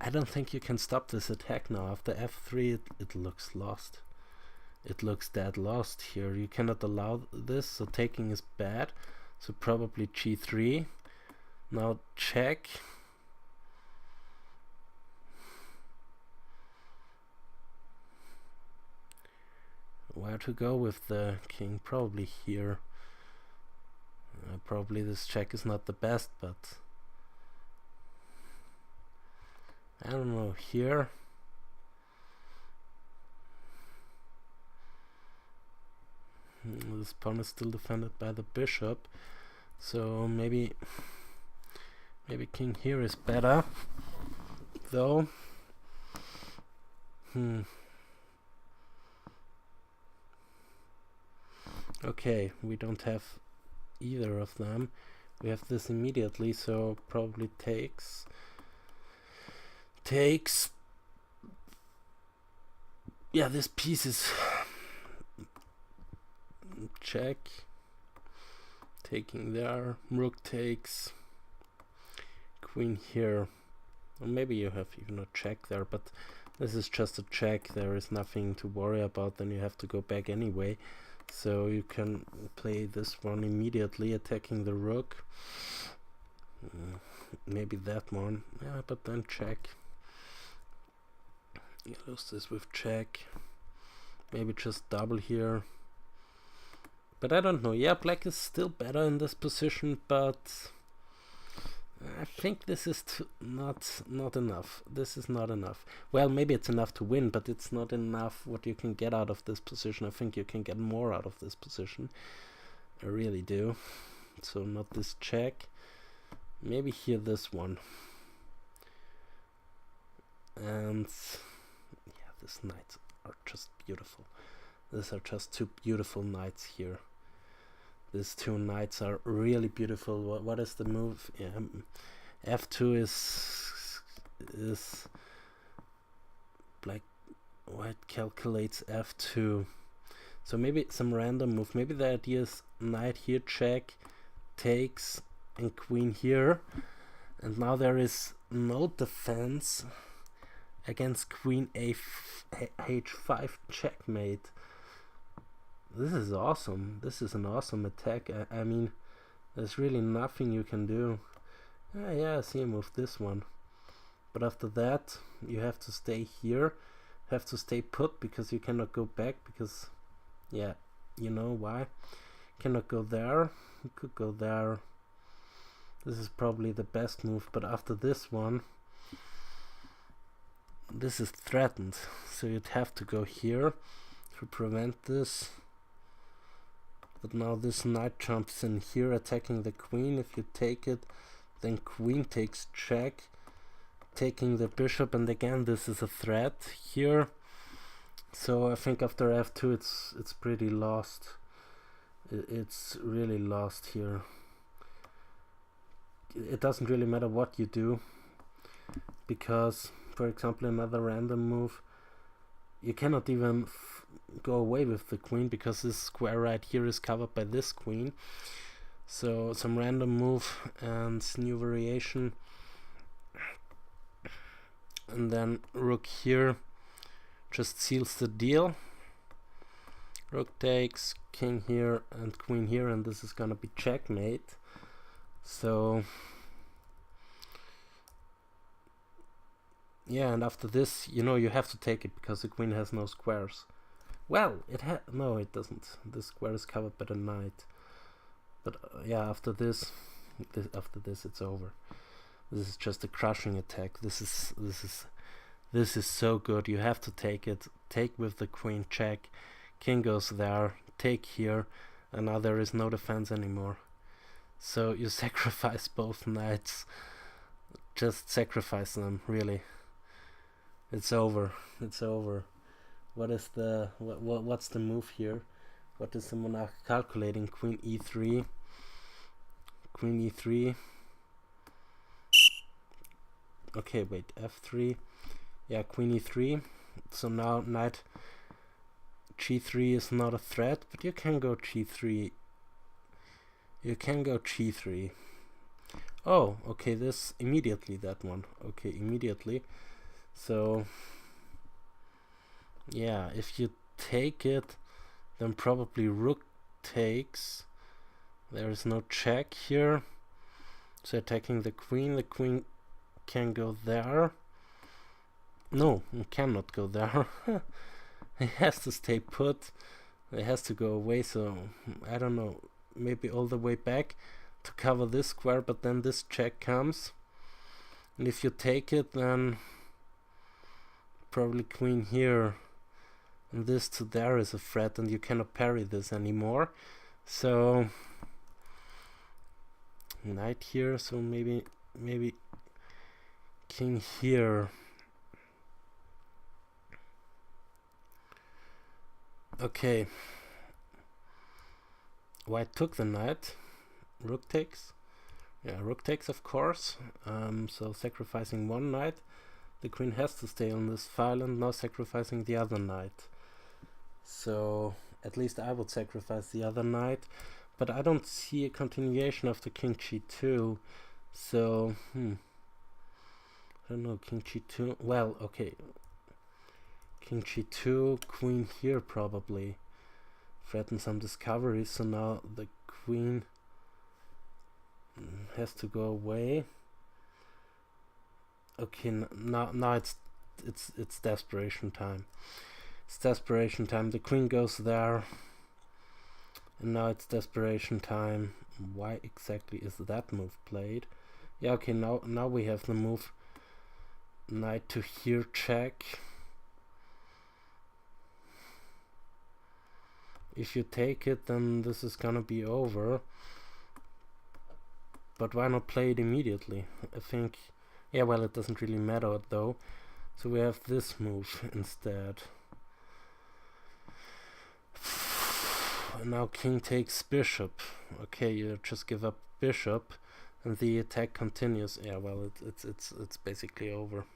I don't think you can stop this attack now. After f3 it looks lost. It looks dead lost here. You cannot allow this, so taking is bad. So probably g3. Now check. Where to go with the king? Probably here. Probably this check is not the best, but I don't know, here. This pawn is still defended by the bishop, so maybe king here is better, though. Okay, we don't have either of them. We have this immediately, so probably takes. Yeah, this piece is check. Taking there. Rook takes. Queen here. Or maybe you have even a check there, but this is just a check. There is nothing to worry about. Then you have to go back anyway. So you can play this one immediately, attacking the rook. Maybe that one. Yeah, but then check. You lose this with check. Maybe just double here. But I don't know. Yeah, black is still better in this position, but I think this is not enough. This is not enough. Well, maybe it's enough to win, but it's not enough what you can get out of this position. I think you can get more out of this position. I really do. So not this check. Maybe here this one. And yeah, these knights are just beautiful. These are just two beautiful knights here. These two knights are really beautiful. What is the move? Yeah, f2 is black. White calculates f2. So maybe some random move. Maybe the idea is knight here, check, takes, and queen here. And now there is no defense against queen h5 checkmate. This is awesome. This is an awesome attack. I mean, there's really nothing you can do. Yeah, I see him with this one. But after that, you have to stay here. Have to stay put because you cannot go back because, yeah, you know why. Cannot go there. You could go there. This is probably the best move. But after this one, this is threatened. So you'd have to go here to prevent this. But now this knight jumps in here, attacking the queen. If you take it, then queen takes check, taking the bishop, and again this is a threat here. So I think after f2 it's pretty lost. It's really lost here. It doesn't really matter what you do, because, for example, another random move, you cannot even go away with the queen because this square right here is covered by this queen. So some random move and new variation, and then rook here just seals the deal. Rook takes, king here and queen here, and this is gonna be checkmate. So yeah, and after this, you know, you have to take it because the queen has no squares. Well, no, it doesn't. The square is covered by the knight. But yeah, after this, it's over. This is just a crushing attack. This is so good. You have to take it. Take with the queen, check. King goes there. Take here, and now there is no defense anymore. So you sacrifice both knights. Just sacrifice them, really. It's over. It's over. What is the what's the move here? What is the monarch calculating? Queen e3. Queen e3. Okay, wait, f3. Yeah, queen e3. So now knight g3 is not a threat, but you can go g3. You can go g3. Oh, okay, this immediately, that one. Okay, immediately. So, yeah, if you take it, then probably rook takes. There is no check here. So attacking the queen can go there. No, it cannot go there. It has to stay put. It has to go away, so I don't know. Maybe all the way back to cover this square, but then this check comes. And if you take it, then probably queen here. And this to there is a threat, and you cannot parry this anymore. So knight here, so maybe king here. Okay. White took the knight. Rook takes. Yeah, rook takes, of course. So sacrificing one knight. The queen has to stay on this file, and now sacrificing the other knight. So at least I would sacrifice the other knight. But I don't see a continuation of the king g2. So, I don't know, king g2. Well, okay. King g2, queen here probably. Threaten some discovery, so now the queen has to go away. Okay, now it's desperation time. It's desperation time. The queen goes there, and now it's desperation time. Why exactly is that move played? Yeah, okay, now we have the move knight to here check. If you take it, then this is gonna be over. But why not play it immediately? I think, yeah, well, it doesn't really matter though. So we have this move instead. And now king takes bishop. Okay, you just give up bishop, and the attack continues. Yeah, well, it's basically over.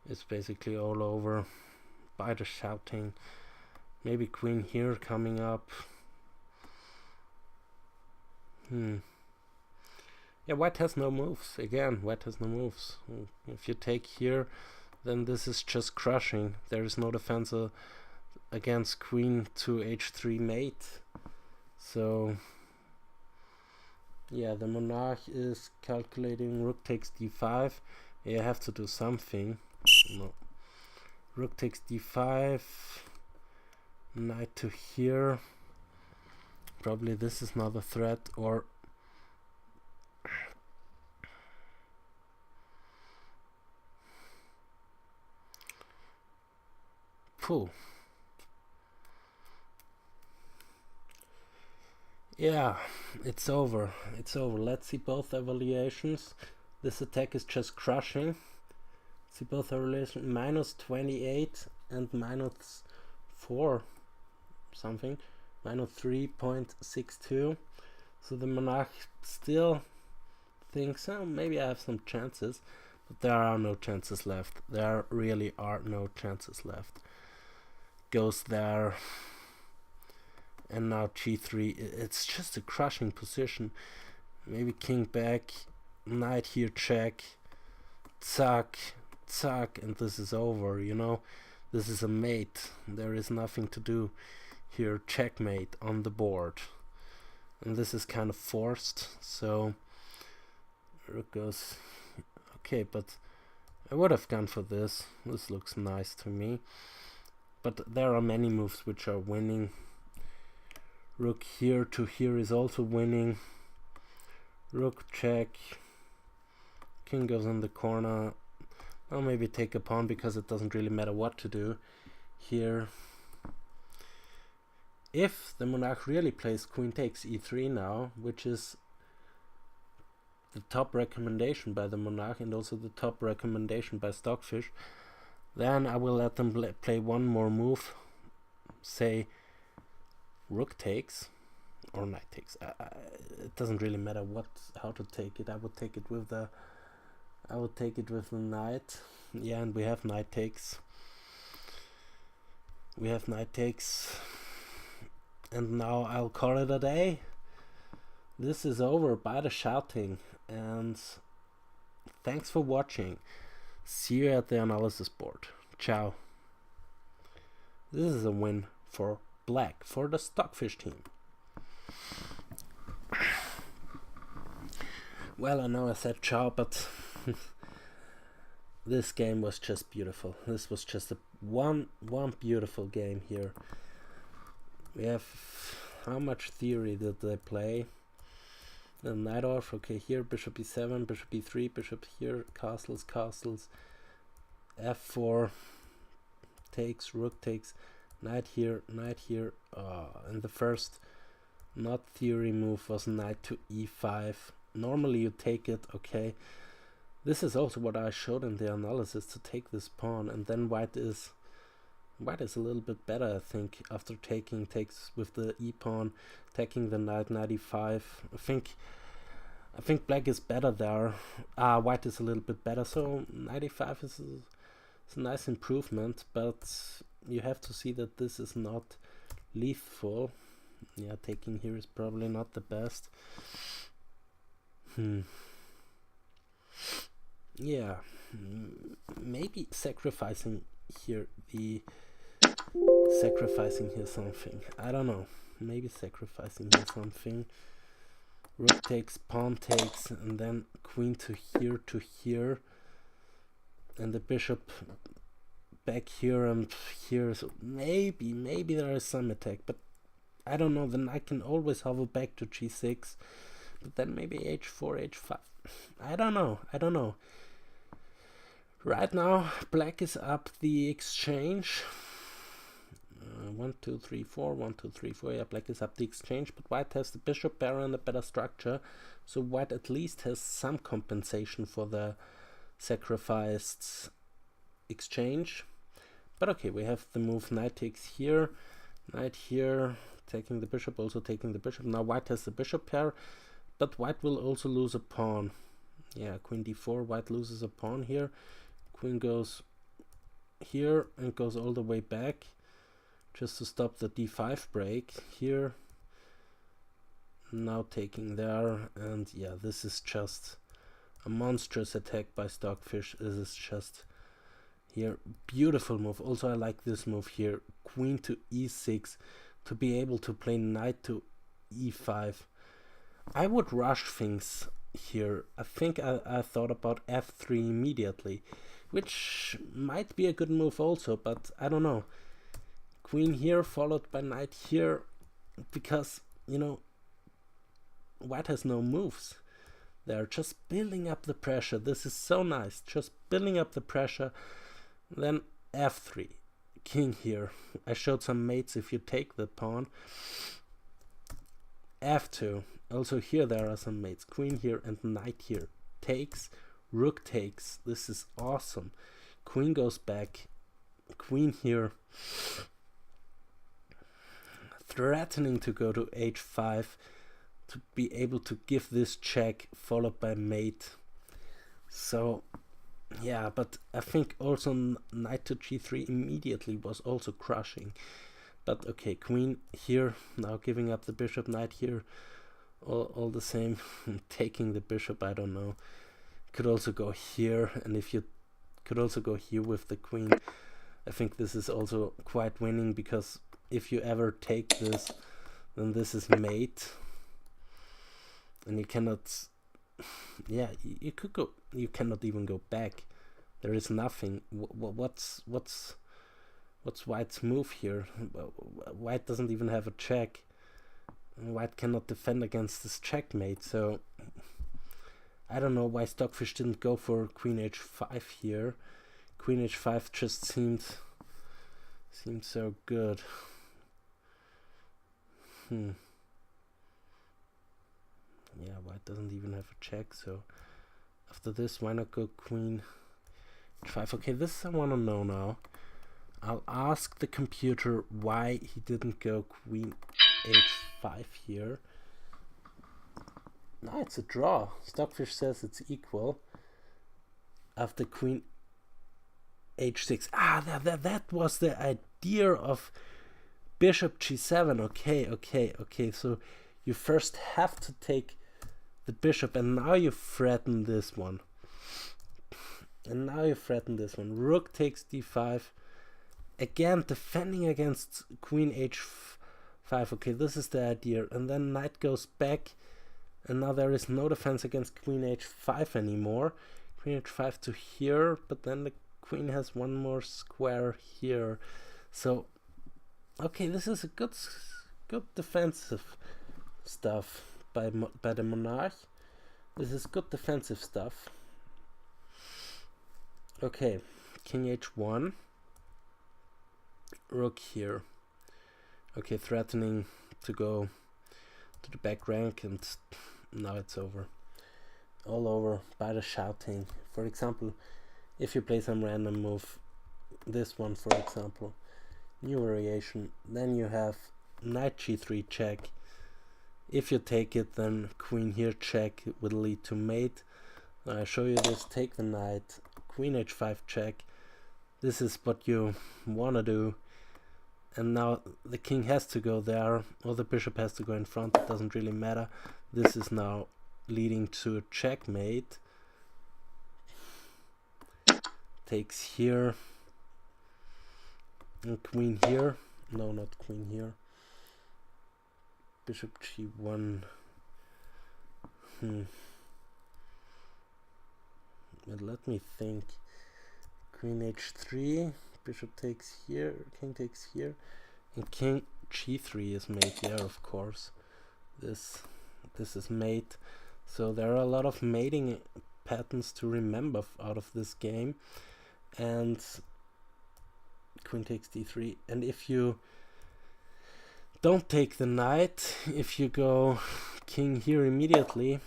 It's basically all over by the shouting. Maybe queen here coming up. Yeah, white has no moves. Again, white has no moves. If you take here, then this is just crushing. There is no defense against queen to h3 mate. So, yeah, the monarch is calculating rook takes d5. Yeah, I have to do something. No. Rook takes d5. Knight to here. Probably this is not a threat, or pooh. Yeah, it's over. It's over. Let's see both evaluations. This attack is just crushing. See both evaluations. Minus 28 and minus 4 something. Minus 3.62. So the monarch still thinks, oh, maybe I have some chances. But there are no chances left. There really are no chances left. Goes there. And now g3, it's just a crushing position. Maybe king back, knight here check, zack, zack, and this is over, you know. This is a mate. There is nothing to do here. Checkmate on the board. And this is kind of forced, so rook goes. Okay, but I would have gone for this. This looks nice to me. But there are many moves which are winning. Rook here to here is also winning. Rook check. King goes in the corner. I'll maybe take a pawn because it doesn't really matter what to do here. If the monarch really plays queen takes e3 now, which is the top recommendation by the monarch and also the top recommendation by Stockfish, then I will let them play one more move. Say rook takes or knight takes. It doesn't really matter how to take it. I would take it with the knight. Yeah, and we have knight takes. And now I'll call it a day. This is over by the shouting. and thanks for watching. See you at the analysis board. Ciao. This is a win for black, for the Stockfish team. Well, I know I said ciao, but this game was just beautiful. This was just one beautiful game here. We have, how much theory did they play? The najdorf, okay, here bishop e7, bishop e3, bishop here, castles, f4 takes, rook takes, knight here, and the first not theory move was knight to e5. Normally you take it, okay. This is also what I showed in the analysis, to take this pawn, and then white is a little bit better, I think, after takes with the e-pawn, taking the knight, knight e5. I think black is better there. White is a little bit better, so knight e5 is a nice improvement, but you have to see that this is not lethal. Yeah, taking here is probably not the best. Yeah, maybe sacrificing here something. I don't know. Maybe sacrificing here something. Rook takes, pawn takes, and then queen to here, and the bishop back here and here. So maybe there is some attack, but I don't know. Then I can always hover back to g6, but then maybe h4, h5. I don't know. Right now, black is up the exchange. 1, 2, 3, 4, 1, 2, 3, 4. Yeah, black is up the exchange, but white has the bishop pair and a better structure, so white at least has some compensation for the sacrificed exchange. But okay, we have the move knight takes here, knight here, taking the bishop, also taking the bishop. Now white has the bishop pair, but white will also lose a pawn. Yeah, queen d4, white loses a pawn here. Queen goes here and goes all the way back just to stop the d5 break here. Now taking there, and yeah, this is just a monstrous attack by Stockfish. This is just here, beautiful move. Also I like this move here, queen to e6, to be able to play knight to e5. I would rush things here. I think I thought about f3 immediately, which might be a good move also, but I don't know. Queen here followed by knight here, because, you know, white has no moves. They're just building up the pressure. This is so nice, just building up the pressure. Then f3, king here. I showed some mates if you take the pawn. f2, also here there are some mates. Queen here and knight here. Takes, rook takes. This is awesome. Queen goes back. Queen here. Threatening to go to h5 to be able to give this check, followed by mate. So yeah, but I think also knight to g3 immediately was also crushing. But okay, queen here, now giving up the bishop, knight here, all the same. Taking the bishop, I don't know. Could also go here, and if you could also go here with the queen, I think this is also quite winning, because if you ever take this, then this is mate, and you cannot, yeah, you could go, you cannot even go back. There is nothing. What's white's move here? White doesn't even have a check. White cannot defend against this checkmate, so I don't know why Stockfish didn't go for queen h5 here. Queen h5 just seemed so good. Yeah, white doesn't even have a check, so after this, why not go queen h5? Okay, this I want to know now. I'll ask the computer why he didn't go queen h5 here. No, it's a draw. Stockfish says it's equal. After queen h6. That was the idea of bishop g7. Okay. So you first have to take the bishop, and now you threaten this one. Rook takes d5. Again, defending against queen h5. Okay, this is the idea. And then knight goes back. And now there is no defense against queen h5 anymore. Queen h5 to here. But then the queen has one more square here. So, okay, this is a good defensive stuff by the monarch. This is good defensive stuff. Okay, king h1. Rook here. Okay, threatening to go to the back rank, and now it's over. All over by the shouting. For example, if you play some random move, this one for example, new variation, then you have knight g3 check. If you take it, then queen here check will lead to mate. I show you this, take the knight, queen h5 check. This is what you want to do. And now the king has to go there, or the bishop has to go in front, it doesn't really matter. This is now leading to a checkmate. Takes here. And queen here. No, not queen here. Bishop g1. But let me think. Queen h3. Bishop takes here, king takes here, and king g3 is mate. Yeah, of course. This is mate. So there are a lot of mating patterns to remember out of this game. And queen takes d3. And if you don't take the knight, if you go king here immediately,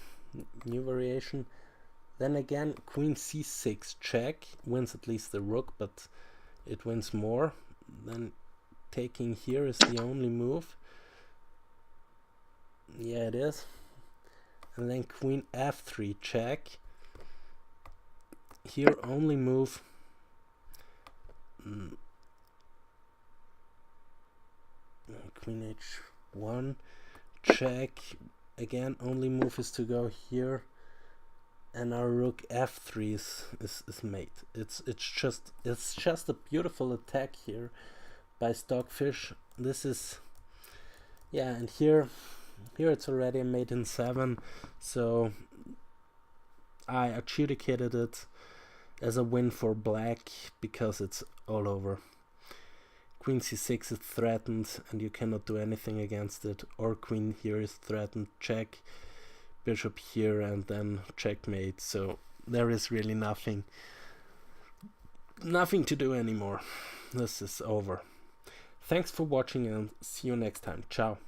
new variation, then again queen c6 check wins at least the rook, but it wins more. Then taking here is the only move. Yeah, it is. And then queen f3 check. Here only move. Queen h1 check. Again, only move is to go here. And our rook f3 is mate. It's just a beautiful attack here by Stockfish. This is, yeah, and here it's already a mate in 7, so I adjudicated it as a win for black because it's all over. Queen c6 is threatened and you cannot do anything against it, or queen here is threatened, check. Bishop here and then checkmate. So there is really nothing to do anymore. This is over. Thanks for watching and see you next time. Ciao.